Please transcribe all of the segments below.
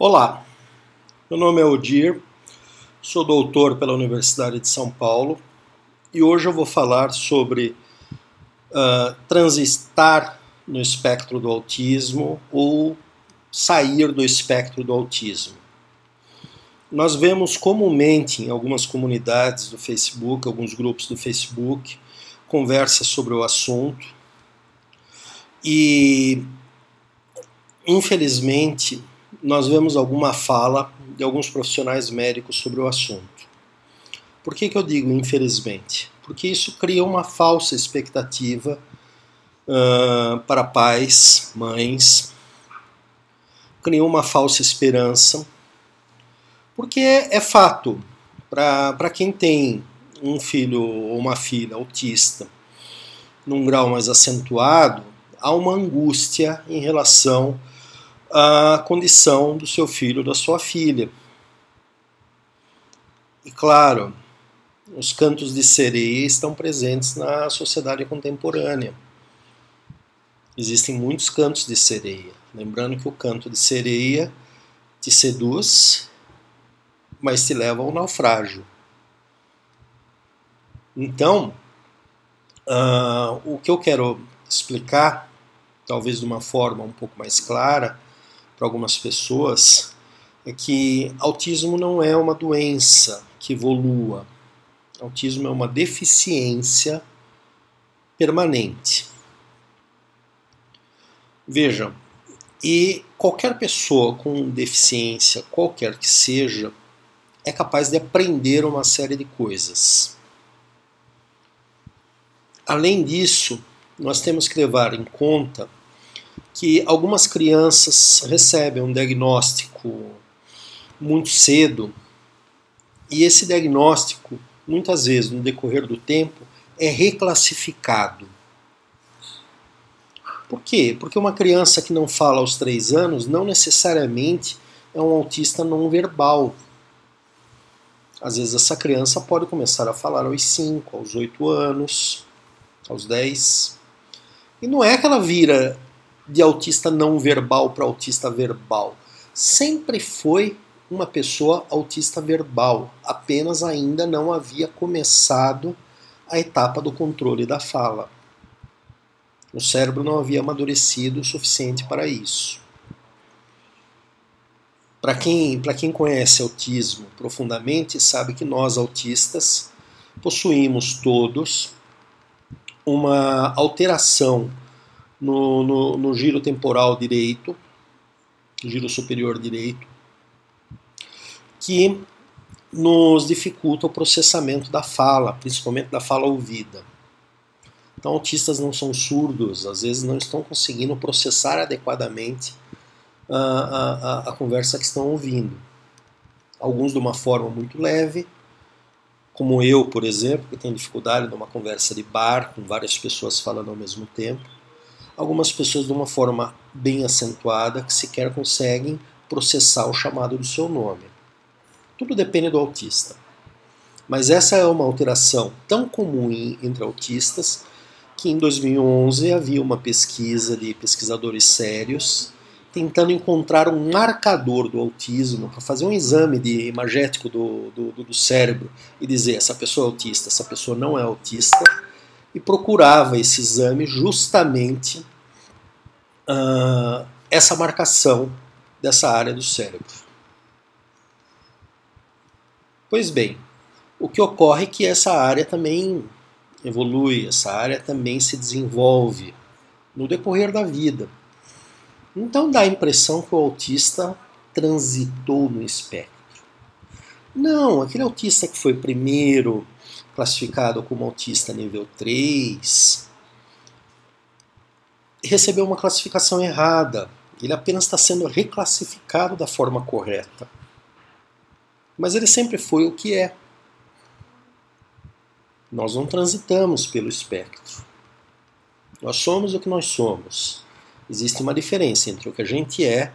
Olá, meu nome é Odir, sou doutor pela Universidade de São Paulo e hoje eu vou falar sobre transitar no espectro do autismo ou sair do espectro do autismo. Nós vemos comumente em algumas comunidades do Facebook, alguns grupos do Facebook, conversas sobre o assunto e, infelizmente, nós vemos alguma fala de alguns profissionais médicos sobre o assunto. Por que eu digo infelizmente? Porque isso cria uma falsa expectativa para pais, mães, cria uma falsa esperança, porque é fato, para quem tem um filho ou uma filha autista num grau mais acentuado, há uma angústia em relação a condição do seu filho ou da sua filha. E claro, os cantos de sereia estão presentes na sociedade contemporânea. Existem muitos cantos de sereia. Lembrando que o canto de sereia te seduz, mas te leva ao naufrágio. Então, o que eu quero explicar, talvez de uma forma um pouco mais clara, para algumas pessoas, é que autismo não é uma doença que evolua. Autismo é uma deficiência permanente. Vejam, e qualquer pessoa com deficiência, qualquer que seja, é capaz de aprender uma série de coisas. Além disso, nós temos que levar em conta que algumas crianças recebem um diagnóstico muito cedo e esse diagnóstico, muitas vezes no decorrer do tempo, é reclassificado. Por quê? Porque uma criança que não fala aos 3 anos não necessariamente é um autista não verbal. Às vezes essa criança pode começar a falar aos 5, aos 8 anos, aos 10. E não é que ela vira de autista não verbal para autista verbal. Sempre foi uma pessoa autista verbal, apenas ainda não havia começado a etapa do controle da fala. O cérebro não havia amadurecido o suficiente para isso. Para quem conhece autismo profundamente, sabe que nós autistas possuímos todos uma alteração no giro temporal direito, giro superior direito, que nos dificulta o processamento da fala, principalmente da fala ouvida. Então, autistas não são surdos, às vezes não estão conseguindo processar adequadamente a conversa que estão ouvindo. Alguns de uma forma muito leve, como eu, por exemplo, que tenho dificuldade numa conversa de bar, com várias pessoas falando ao mesmo tempo. Algumas pessoas de uma forma bem acentuada, que sequer conseguem processar o chamado do seu nome. Tudo depende do autista. Mas essa é uma alteração tão comum entre autistas que em 2011 havia uma pesquisa de pesquisadores sérios tentando encontrar um marcador do autismo para fazer um exame de imagético do cérebro e dizer essa pessoa é autista, essa pessoa não é autista, e procurava esse exame justamente essa marcação dessa área do cérebro. Pois bem, o que ocorre é que essa área também evolui, essa área também se desenvolve no decorrer da vida. Então dá a impressão que o autista transitou no espectro. Não, aquele autista que foi primeiro classificado como autista nível 3 recebeu uma classificação errada. Ele apenas está sendo reclassificado da forma correta. Mas ele sempre foi o que é. Nós não transitamos pelo espectro. Nós somos o que nós somos. Existe uma diferença entre o que a gente é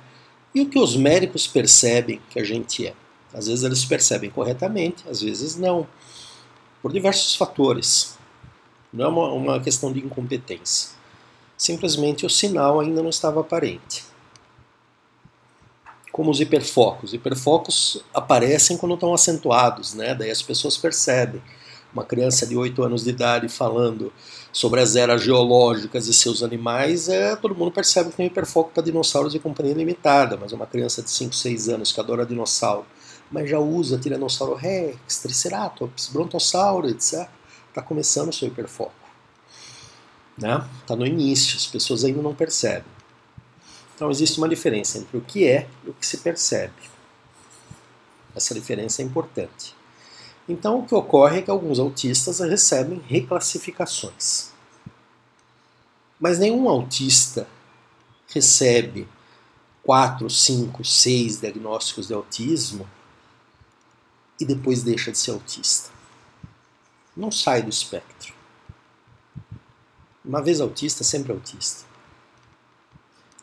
e o que os médicos percebem que a gente é. Às vezes eles percebem corretamente, às vezes não. Por diversos fatores. Não é uma questão de incompetência. Simplesmente o sinal ainda não estava aparente. como os hiperfocos. Hiperfocos aparecem quando estão acentuados, né? Daí as pessoas percebem. Uma criança de 8 anos de idade falando sobre as eras geológicas e seus animais, todo mundo percebe que tem hiperfoco para dinossauros e companhia limitada, mas uma criança de 5, 6 anos que adora dinossauro, mas já usa Tiranossauro Rex, Triceratops, Brontossauro, etc., está começando o seu hiperfoco. Né? Está no início, as pessoas ainda não percebem. Então existe uma diferença entre o que é e o que se percebe. Essa diferença é importante. Então o que ocorre é que alguns autistas recebem reclassificações. Mas nenhum autista recebe 4, 5, 6 diagnósticos de autismo e depois deixa de ser autista. Não sai do espectro. Uma vez autista, sempre autista.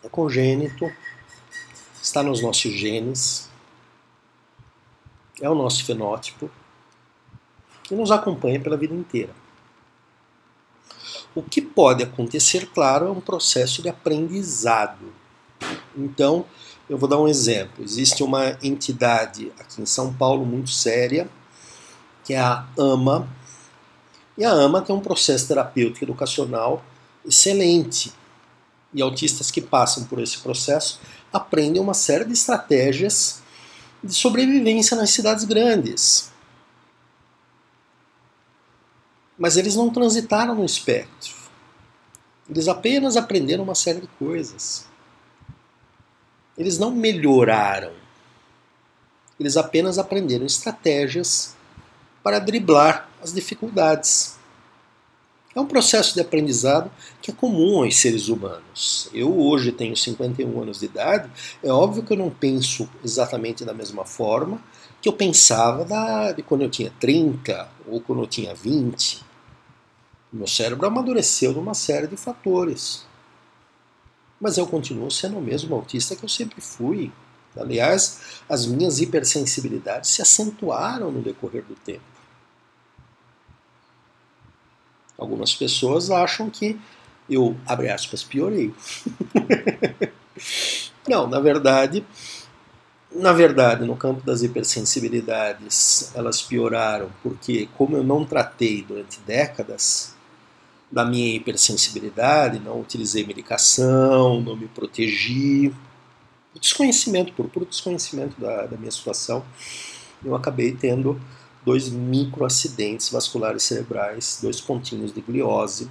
É congênito, está nos nossos genes, é o nosso fenótipo e nos acompanha pela vida inteira. O que pode acontecer, claro, é um processo de aprendizado. Então, eu vou dar um exemplo. Existe uma entidade aqui em São Paulo muito séria, que é a AMA, e a AMA tem um processo terapêutico educacional excelente. E autistas que passam por esse processo aprendem uma série de estratégias de sobrevivência nas cidades grandes. Mas eles não transitaram no espectro. Eles apenas aprenderam uma série de coisas. Eles não melhoraram. Eles apenas aprenderam estratégias para driblar as dificuldades. É um processo de aprendizado que é comum aos seres humanos. Eu hoje tenho 51 anos de idade, é óbvio que eu não penso exatamente da mesma forma que eu pensava de quando eu tinha 30 ou quando eu tinha 20. Meu cérebro amadureceu numa série de fatores. Mas eu continuo sendo o mesmo autista que eu sempre fui. Aliás, as minhas hipersensibilidades se acentuaram no decorrer do tempo. Algumas pessoas acham que eu, abre aspas, piorei. Não, na verdade, no campo das hipersensibilidades, elas pioraram porque, como eu não tratei durante décadas da minha hipersensibilidade, não utilizei medicação, não me protegi, por puro desconhecimento da minha situação, eu acabei tendo 2 microacidentes vasculares cerebrais, 2 pontinhos de gliose.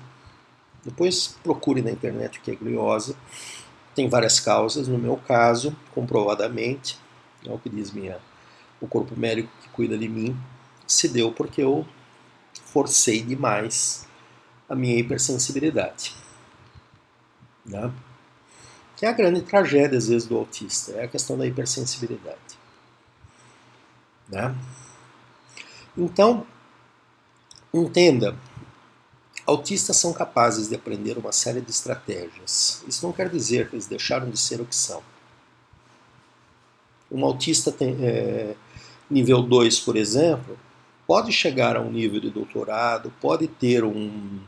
Depois procure na internet o que é gliose. Tem várias causas, no meu caso, comprovadamente, é o que diz o corpo médico que cuida de mim, se deu porque eu forcei demais a minha hipersensibilidade. Né? Que é a grande tragédia, às vezes, do autista, é a questão da hipersensibilidade. Né? Então, entenda, autistas são capazes de aprender uma série de estratégias. Isso não quer dizer que eles deixaram de ser o que são. Um autista nível 2, por exemplo, pode chegar a um nível de doutorado, pode ter um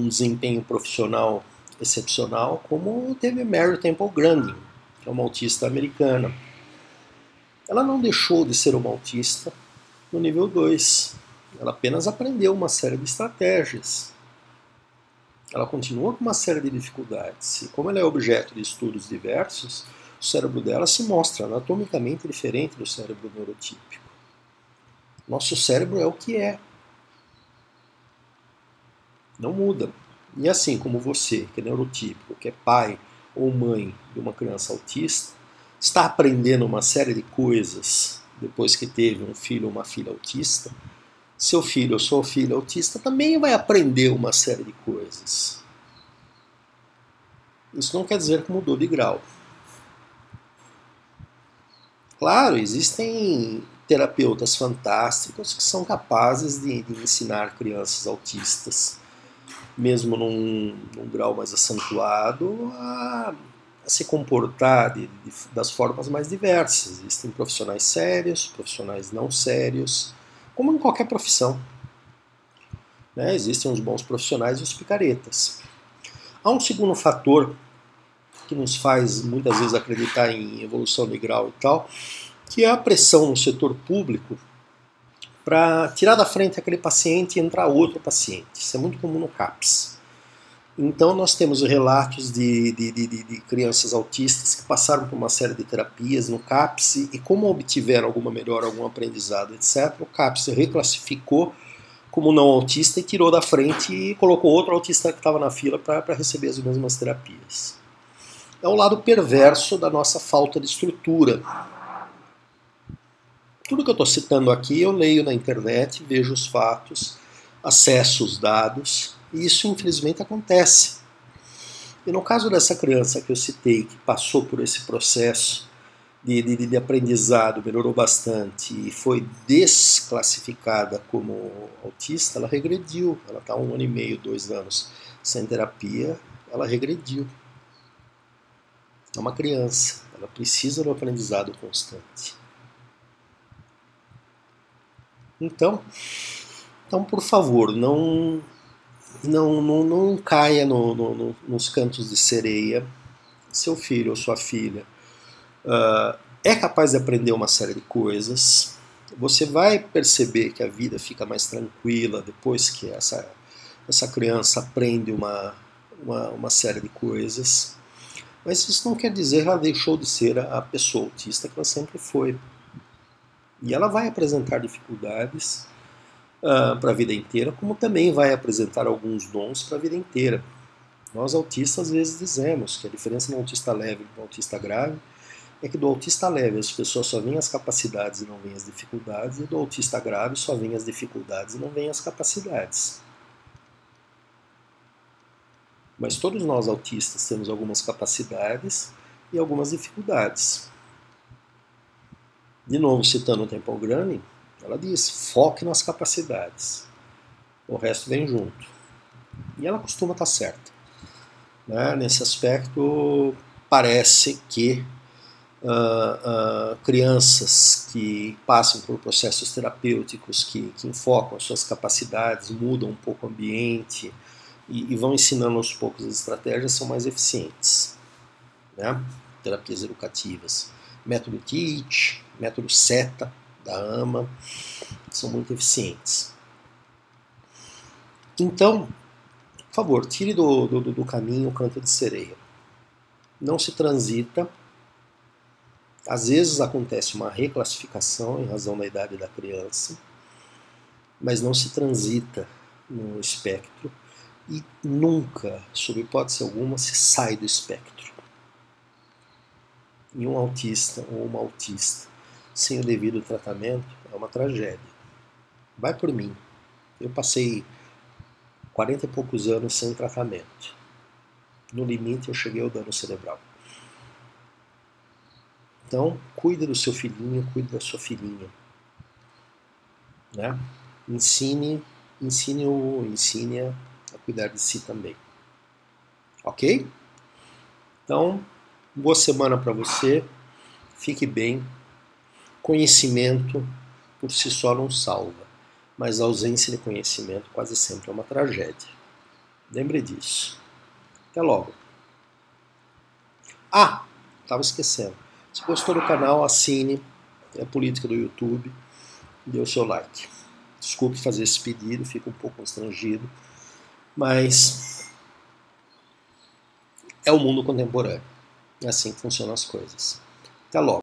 desempenho profissional excepcional, como teve Mary Temple Grandin, que é uma autista americana. Ela não deixou de ser uma autista no nível 2. Ela apenas aprendeu uma série de estratégias. Ela continua com uma série de dificuldades. E como ela é objeto de estudos diversos, o cérebro dela se mostra anatomicamente diferente do cérebro neurotípico. Nosso cérebro é o que é. Não muda. E assim como você, que é neurotípico, que é pai ou mãe de uma criança autista, está aprendendo uma série de coisas depois que teve um filho ou uma filha autista, seu filho ou sua filha autista também vai aprender uma série de coisas. Isso não quer dizer que mudou de grau. Claro, existem terapeutas fantásticos que são capazes de ensinar crianças autistas, mesmo num grau mais acentuado, a se comportar das formas mais diversas. Existem profissionais sérios, profissionais não sérios, como em qualquer profissão. Existem os bons profissionais e os picaretas. Há um segundo fator que nos faz muitas vezes acreditar em evolução de grau e tal, que é a pressão no setor público para tirar da frente aquele paciente e entrar outro paciente. Isso é muito comum no CAPS. Então nós temos relatos de crianças autistas que passaram por uma série de terapias no CAPS e como obtiveram alguma melhora, algum aprendizado, etc., o CAPS reclassificou como não autista e tirou da frente e colocou outro autista que estava na fila para receber as mesmas terapias. É o lado perverso da nossa falta de estrutura. Tudo que eu estou citando aqui eu leio na internet, vejo os fatos, acesso os dados, e isso infelizmente acontece. E no caso dessa criança que eu citei, que passou por esse processo de aprendizado, melhorou bastante e foi desclassificada como autista, ela regrediu. Ela está 1 ano e meio, 2 anos sem terapia, ela regrediu. É uma criança, ela precisa do aprendizado constante. Então por favor, não caia nos cantos de sereia. Seu filho ou sua filha é capaz de aprender uma série de coisas. Você vai perceber que a vida fica mais tranquila depois que essa criança aprende uma série de coisas. Mas isso não quer dizer que ela deixou de ser a pessoa autista que ela sempre foi. E ela vai apresentar dificuldades para a vida inteira, como também vai apresentar alguns dons para a vida inteira. Nós autistas às vezes dizemos que a diferença no autista leve e no autista grave é que do autista leve as pessoas só veem as capacidades e não veem as dificuldades, e do autista grave só veem as dificuldades e não veem as capacidades. Mas todos nós autistas temos algumas capacidades e algumas dificuldades. De novo, citando o Temple Grandin, ela diz, foque nas capacidades. O resto vem junto. E ela costuma estar certa. Nesse aspecto, parece que crianças que passam por processos terapêuticos que enfocam as suas capacidades, mudam um pouco o ambiente e vão ensinando aos poucos as estratégias, são mais eficientes. Terapias educativas. Método TEACH, método SETA, da AMA, são muito eficientes. Então, por favor, tire do caminho o canto de sereia. Não se transita. Às vezes acontece uma reclassificação em razão da idade da criança, mas não se transita no espectro e nunca, sob hipótese alguma, se sai do espectro. E um autista ou uma autista sem o devido tratamento é uma tragédia. Vai por mim. Eu passei 40 e poucos anos sem tratamento. No limite eu cheguei ao dano cerebral. Então, cuide do seu filhinho, cuide da sua filhinha. Ensine-a a cuidar de si também. Ok? Então, boa semana para você. Fique bem. Conhecimento por si só não salva, mas a ausência de conhecimento quase sempre é uma tragédia. Lembre disso. Até logo. Estava esquecendo. Se gostou do canal, assine. É a política do YouTube. Dê o seu like. Desculpe fazer esse pedido, fico um pouco constrangido, mas é o mundo contemporâneo. É assim que funcionam as coisas. Até logo.